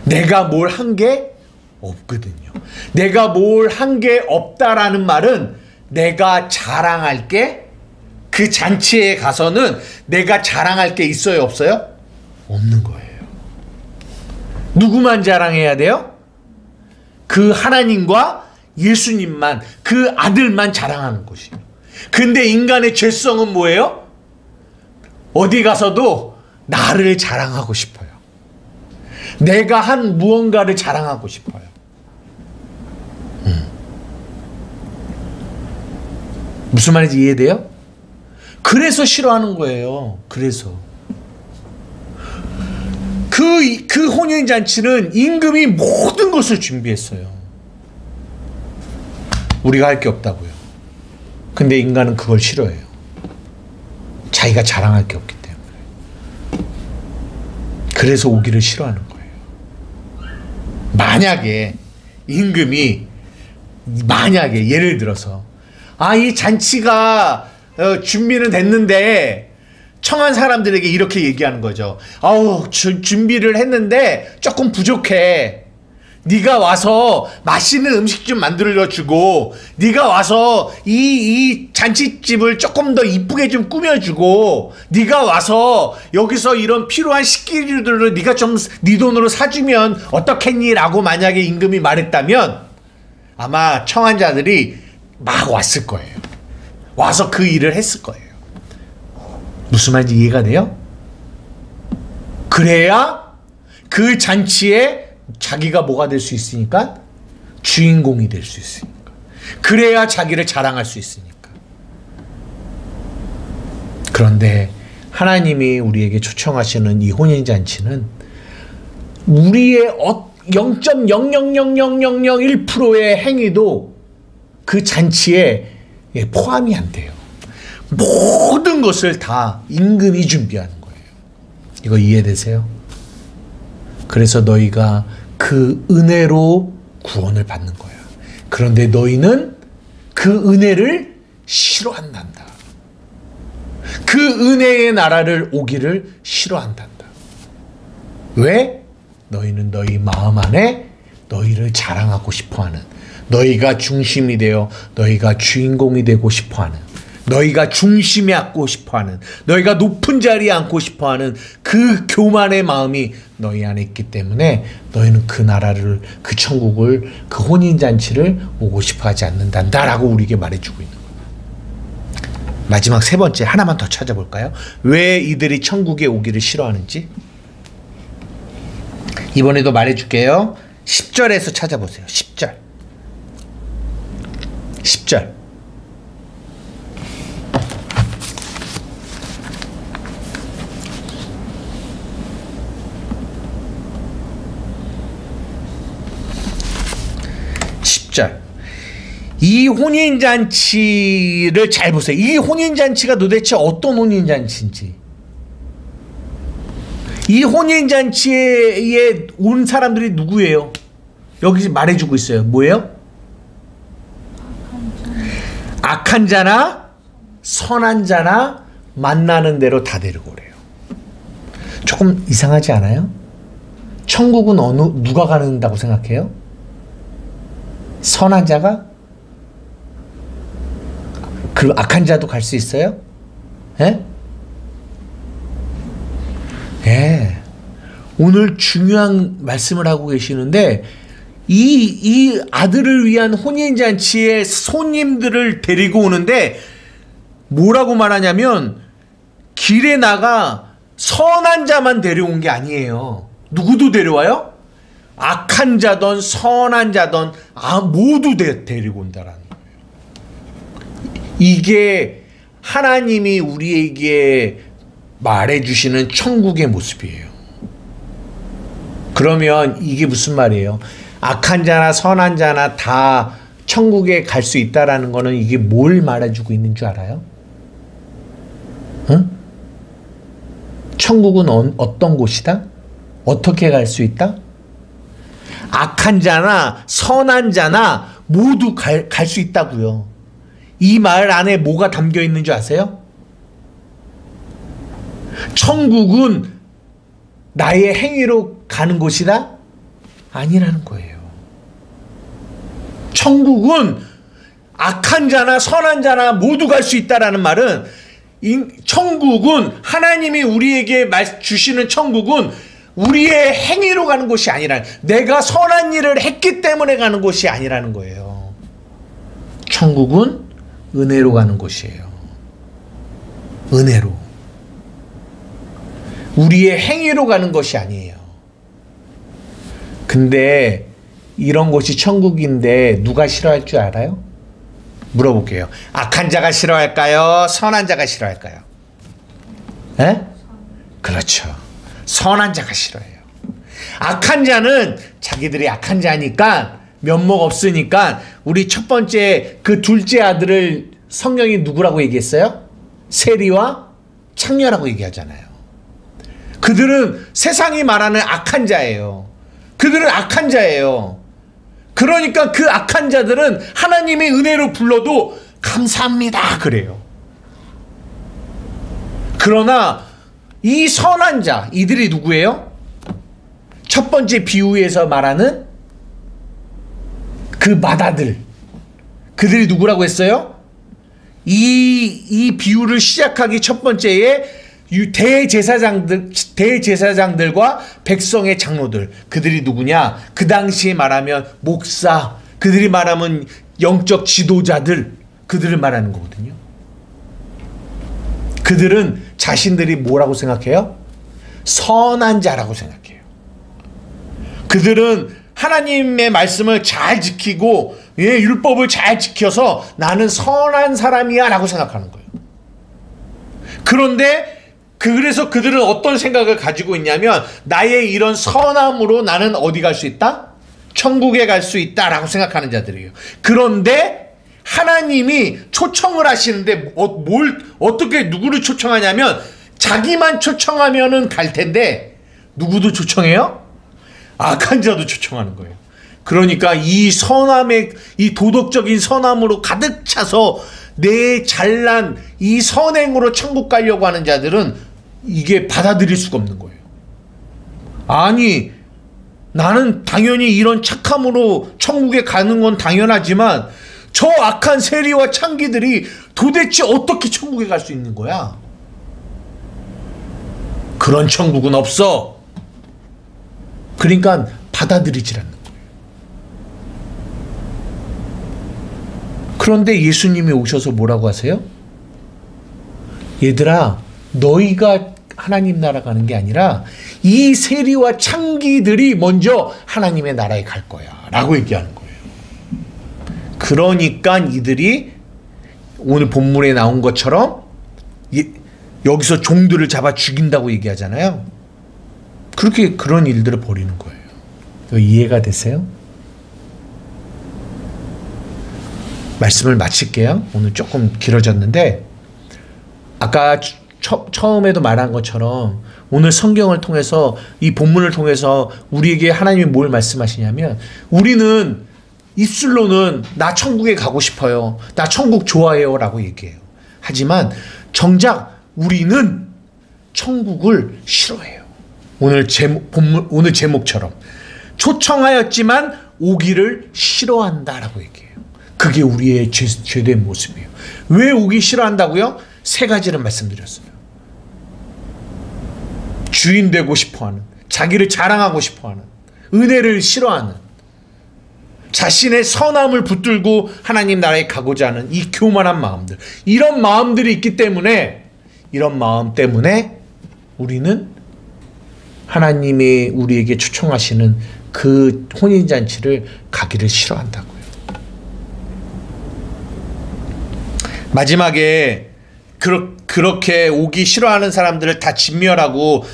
내가 뭘 한 게 없거든요. 내가 뭘 한 게 없다라는 말은 내가 자랑할 게 그 잔치에 가서는 내가 자랑할 게 있어요, 없어요? 없는 거예요. 누구만 자랑해야 돼요? 그 하나님과 예수님만, 그 아들만 자랑하는 것이에요. 근데 인간의 죄성은 뭐예요? 어디 가서도 나를 자랑하고 싶어요. 내가 한 무언가를 자랑하고 싶어요. 무슨 말인지 이해돼요? 그래서 싫어하는 거예요. 그래서 그 혼인잔치는 임금이 모든 것을 준비했어요. 우리가 할 게 없다고요. 근데 인간은 그걸 싫어해요. 자기가 자랑할 게 없기 때문에. 그래서 오기를 싫어하는 거예요. 만약에 임금이 예를 들어서 이 잔치가 준비는 됐는데 청한 사람들에게 이렇게 얘기하는 거죠. 준비를 했는데 조금 부족해. 네가 와서 맛있는 음식 좀 만들어주고 네가 와서 이 잔치집을 조금 더 이쁘게 좀 꾸며주고 네가 와서 여기서 이런 필요한 식기류들을 네가 좀 네 돈으로 사주면 어떻겠니? 라고 만약에 임금이 말했다면 아마 청한 자들이 막 왔을 거예요. 와서 그 일을 했을 거예요. 무슨 말인지 이해가 돼요? 그래야 그 잔치에 자기가 뭐가 될 수 있으니까? 주인공이 될 수 있으니까. 그래야 자기를 자랑할 수 있으니까. 그런데 하나님이 우리에게 초청하시는 이 혼인잔치는 우리의 0.0000001%의 행위도 그 잔치에 포함이 안 돼요. 모든 것을 다 임금이 준비하는 거예요. 이거 이해되세요? 그래서 너희가 그 은혜로 구원을 받는 거야. 그런데 너희는 그 은혜를 싫어한단다. 그 은혜의 나라를 오기를 싫어한단다. 왜? 너희는 너희 마음 안에 너희를 자랑하고 싶어하는, 너희가 중심이 되어 너희가 주인공이 되고 싶어하는, 너희가 중심에 앉고 싶어하는, 너희가 높은 자리에 앉고 싶어하는 그 교만의 마음이 너희 안에 있기 때문에 너희는 그 나라를, 그 천국을, 그 혼인잔치를 오고 싶어하지 않는단다라고 우리에게 말해주고 있는 거예요. 마지막 세 번째 하나만 더 찾아볼까요? 왜 이들이 천국에 오기를 싫어하는지 이번에도 말해줄게요. 10절에서 찾아보세요. 10절 10절 이 혼인잔치를 잘 보세요. 이 혼인잔치가 도대체 어떤 혼인잔치인지. 이 혼인잔치에 온 사람들이 누구예요? 여기 말해주고 있어요. 뭐예요? 악한 자나 선한 자나 만나는 대로 다 데리고 오래요. 조금 이상하지 않아요? 천국은 누가 가는다고 생각해요? 선한 자가? 그리고 악한 자도 갈 수 있어요? 예? 예. 오늘 중요한 말씀을 하고 계시는데 이 아들을 위한 혼인잔치에 손님들을 데리고 오는데 뭐라고 말하냐면 길에 나가 선한 자만 데려온 게 아니에요. 누구도 데려와요? 악한 자든 선한 자든 모두 데리고 온다라는 거예요. 이게 하나님이 우리에게 말해주시는 천국의 모습이에요. 그러면 이게 무슨 말이에요? 악한 자나 선한 자나 다 천국에 갈 수 있다라는 거는 이게 뭘 말해주고 있는 줄 알아요? 응? 천국은 어떤 곳이다? 어떻게 갈 수 있다? 악한 자나 선한 자나 모두 갈 수 있다고요. 이 말 안에 뭐가 담겨 있는 줄 아세요? 천국은 나의 행위로 가는 곳이다? 아니라는 거예요. 천국은 악한 자나 선한 자나 모두 갈 수 있다라는 말은 천국은 하나님이 우리에게 주시는 천국은 우리의 행위로 가는 곳이 아니라 내가 선한 일을 했기 때문에 가는 곳이 아니라는 거예요. 천국은 은혜로 가는 곳이에요. 은혜로. 우리의 행위로 가는 것이 아니에요. 근데 이런 곳이 천국인데 누가 싫어할 줄 알아요? 물어볼게요. 악한 자가 싫어할까요? 선한 자가 싫어할까요? 에? 그렇죠. 선한 자가 싫어해요. 악한 자는 자기들이 악한 자니까 면목 없으니까 우리 첫 번째 그 둘째 아들을 성경이 누구라고 얘기했어요? 세리와 창녀라고 얘기하잖아요. 그들은 세상이 말하는 악한 자예요. 그들은 악한 자예요. 그러니까 그 악한 자들은 하나님의 은혜로 불러도 감사합니다 그래요. 그러나 이 선한 자, 이들이 누구예요? 첫 번째 비유에서 말하는 그 맏아들, 그들이 누구라고 했어요? 이 비유를 시작하기 첫 번째에 대제사장들과 백성의 장로들, 그들이 누구냐? 그 당시에 말하면 목사, 그들이 말하면 영적 지도자들, 그들을 말하는 거거든요. 그들은 자신들이 뭐라고 생각해요? 선한 자라고 생각해요. 그들은 하나님의 말씀을 잘 지키고 율법을 잘 지켜서 나는 선한 사람이야 라고 생각하는 거예요. 그런데 그래서 그들은 어떤 생각을 가지고 있냐면 나의 이런 선함으로 나는 어디 갈 수 있다? 천국에 갈 수 있다 라고 생각하는 자들이에요. 그런데 하나님이 초청을 하시는데 어떻게 누구를 초청하냐면 자기만 초청하면은 갈 텐데 누구도 초청해요? 악한 자도 초청하는 거예요. 그러니까 이 선함의 이 도덕적인 선함으로 가득 차서 내 잘난 이 선행으로 천국 가려고 하는 자들은 이게 받아들일 수가 없는 거예요. 아니 나는 당연히 이런 착함으로 천국에 가는 건 당연하지만 저 악한 세리와 창기들이 도대체 어떻게 천국에 갈 수 있는 거야? 그런 천국은 없어. 그러니까 받아들이질 않는 거예요. 그런데 예수님이 오셔서 뭐라고 하세요? 얘들아, 너희가 하나님 나라 가는 게 아니라 이 세리와 창기들이 먼저 하나님의 나라에 갈 거야 라고 얘기하는 거예요. 그러니까 이들이 오늘 본문에 나온 것처럼 여기서 종들을 잡아 죽인다고 얘기하잖아요. 그렇게 그런 일들을 벌이는 거예요. 이해가 되세요? 말씀을 마칠게요. 오늘 조금 길어졌는데 아까 처음에도 말한 것처럼 오늘 성경을 통해서 이 본문을 통해서 우리에게 하나님이 뭘 말씀하시냐면 우리는 입술로는 나 천국에 가고 싶어요. 나 천국 좋아해요 라고 얘기해요. 하지만 정작 우리는 천국을 싫어해요. 오늘 제목처럼 초청하였지만 오기를 싫어한다라고 얘기해요. 그게 우리의 죄된 모습이에요. 왜 오기 싫어한다고요? 세 가지를 말씀드렸어요. 주인 되고 싶어하는, 자기를 자랑하고 싶어하는, 은혜를 싫어하는, 자신의 선함을 붙들고 하나님 나라에 가고자 하는 이 교만한 마음들, 이런 마음들이 있기 때문에 이런 마음 때문에 우리는 하나님이 우리에게 초청하시는 그 혼인잔치를 가기를 싫어한다고요. 마지막에 그렇게 오기 싫어하는 사람들을 다 진멸하고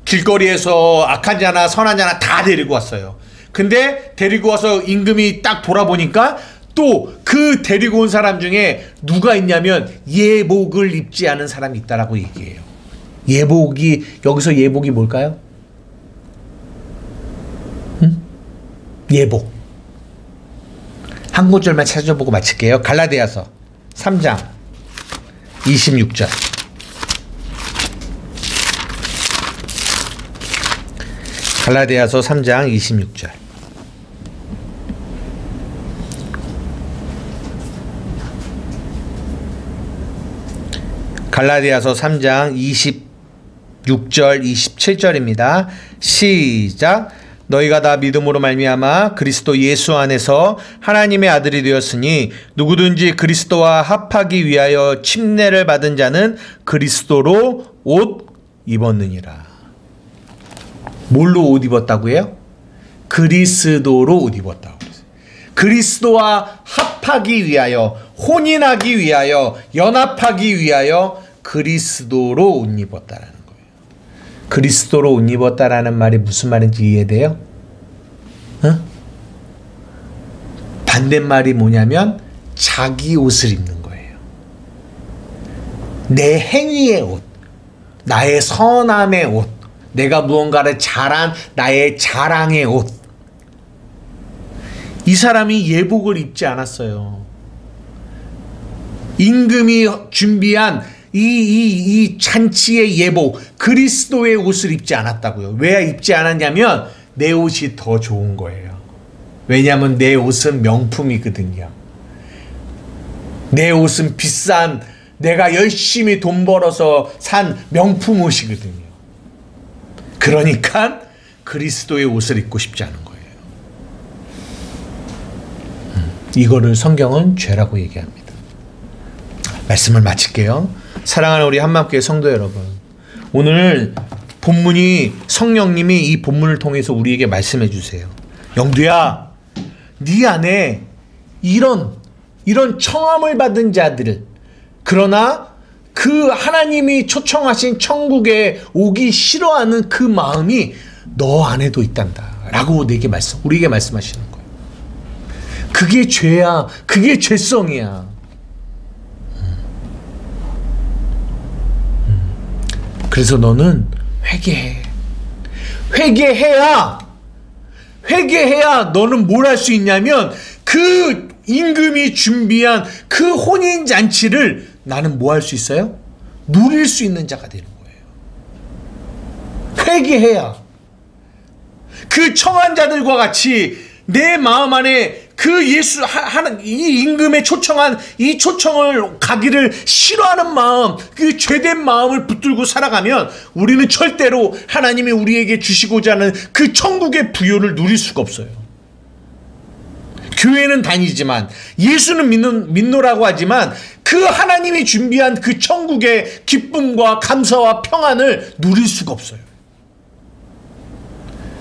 길거리에서 악한 자나 선한 자나 다 데리고 왔어요. 근데 데리고 와서 임금이 딱 돌아보니까 또 그 데리고 온 사람 중에 누가 있냐면 예복을 입지 않은 사람이 있다라고 얘기해요. 여기서 예복이 뭘까요? 예복. 한 구절만 찾아보고 마칠게요. 갈라디아서 3장 26절. 갈라디아서 3장 26절. 갈라디아서 3장 26절 27절입니다. 시작. 너희가 다 믿음으로 말미암아 그리스도 예수 안에서 하나님의 아들이 되었으니 누구든지 그리스도와 합하기 위하여 침례를 받은 자는 그리스도로 옷 입었느니라. 뭘로 옷 입었다고요? 그리스도로 옷 입었다고 그랬어요. 그리스도와 합하기 위하여, 혼인하기 위하여, 연합하기 위하여 그리스도로 옷 입었다라는 거예요. 그리스도로 옷 입었다라는 말이 무슨 말인지 이해돼요? 반대말이 뭐냐면 자기 옷을 입는 거예요. 내 행위의 옷, 나의 선함의 옷, 내가 무언가를 잘한 나의 자랑의 옷. 이 사람이 예복을 입지 않았어요. 임금이 준비한 이 잔치의 예복, 그리스도의 옷을 입지 않았다고요. 왜 입지 않았냐면 내 옷이 더 좋은 거예요. 왜냐하면 내 옷은 명품이거든요. 내 옷은 비싼, 내가 열심히 돈 벌어서 산 명품 옷이거든요. 그러니까 그리스도의 옷을 입고 싶지 않은 거예요. 이거를 성경은 죄라고 얘기합니다. 말씀을 마칠게요. 사랑하는 우리 한마음교회 성도 여러분, 오늘 본문이 성령님이 이 본문을 통해서 우리에게 말씀해 주세요. 영두야, 네 안에 이런 청함을 받은 자들, 그러나 그 하나님이 초청하신 천국에 오기 싫어하는 그 마음이 너 안에도 있단다 라고 우리에게 말씀하시는 거예요. 그게 죄야. 그게 죄성이야. 그래서 너는 회개해. 회개해야 너는 뭘 할 수 있냐면 그 임금이 준비한 그 혼인잔치를 나는 뭐 할 수 있어요? 누릴 수 있는 자가 되는 거예요. 회개해야. 그 청한 자들과 같이 내 마음 안에 그 예수 이 임금의 초청한 이 초청을 가기를 싫어하는 마음, 그 죄된 마음을 붙들고 살아가면 우리는 절대로 하나님이 우리에게 주시고자 하는 그 천국의 부요를 누릴 수가 없어요. 교회는 다니지만, 예수는 믿노라고 하지만 그 하나님이 준비한 그 천국의 기쁨과 감사와 평안을 누릴 수가 없어요.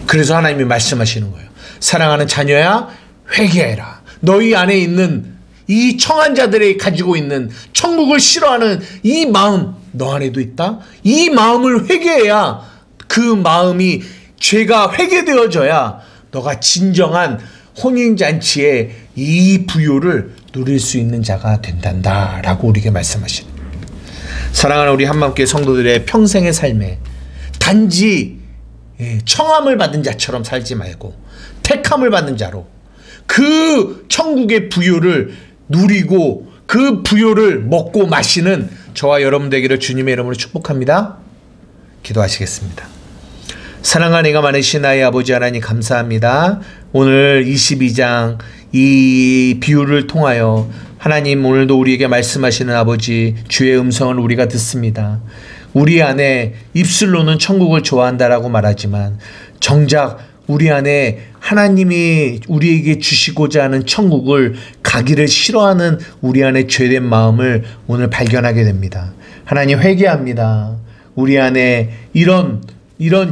그래서 하나님이 말씀하시는 거예요. 사랑하는 자녀야, 회개해라. 너희 안에 있는 이 청한 자들이 가지고 있는 천국을 싫어하는 이 마음 너 안에도 있다. 이 마음을 회개해야, 그 마음이 죄가 회개되어져야 너가 진정한 혼인잔치의 이 부요를 누릴 수 있는 자가 된단다 라고 우리에게 말씀하시는 거예요. 사랑하는 우리 한마음교회 성도들의 평생의 삶에 단지 청함을 받은 자처럼 살지 말고 택함을 받은 자로 그 천국의 부요를 누리고 그 부요를 먹고 마시는 저와 여러분 되기를 주님의 이름으로 축복합니다. 기도하시겠습니다. 사랑하는 애가 많으신 나의 아버지 하나님, 감사합니다. 오늘 22장 이 비유를 통하여 하나님, 오늘도 우리에게 말씀하시는 아버지 주의 음성을 우리가 듣습니다. 우리 안에 입술로는 천국을 좋아한다라고 말하지만 정작 우리 안에 하나님이 우리에게 주시고자 하는 천국을 가기를 싫어하는 우리 안에 죄된 마음을 오늘 발견하게 됩니다. 하나님, 회개합니다. 우리 안에 이런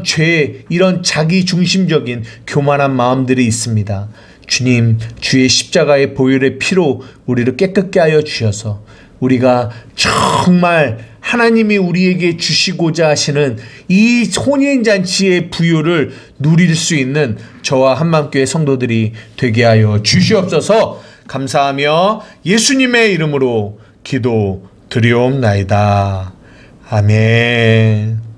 죄, 이런 자기 중심적인 교만한 마음들이 있습니다. 주님, 주의 십자가의 보혈의 피로 우리를 깨끗게 하여 주셔서 우리가 정말 하나님이 우리에게 주시고자 하시는 이 혼인잔치의 부요를 누릴 수 있는 저와 한마음교회 성도들이 되게 하여 주시옵소서. 감사하며 예수님의 이름으로 기도 드리옵나이다. 아멘.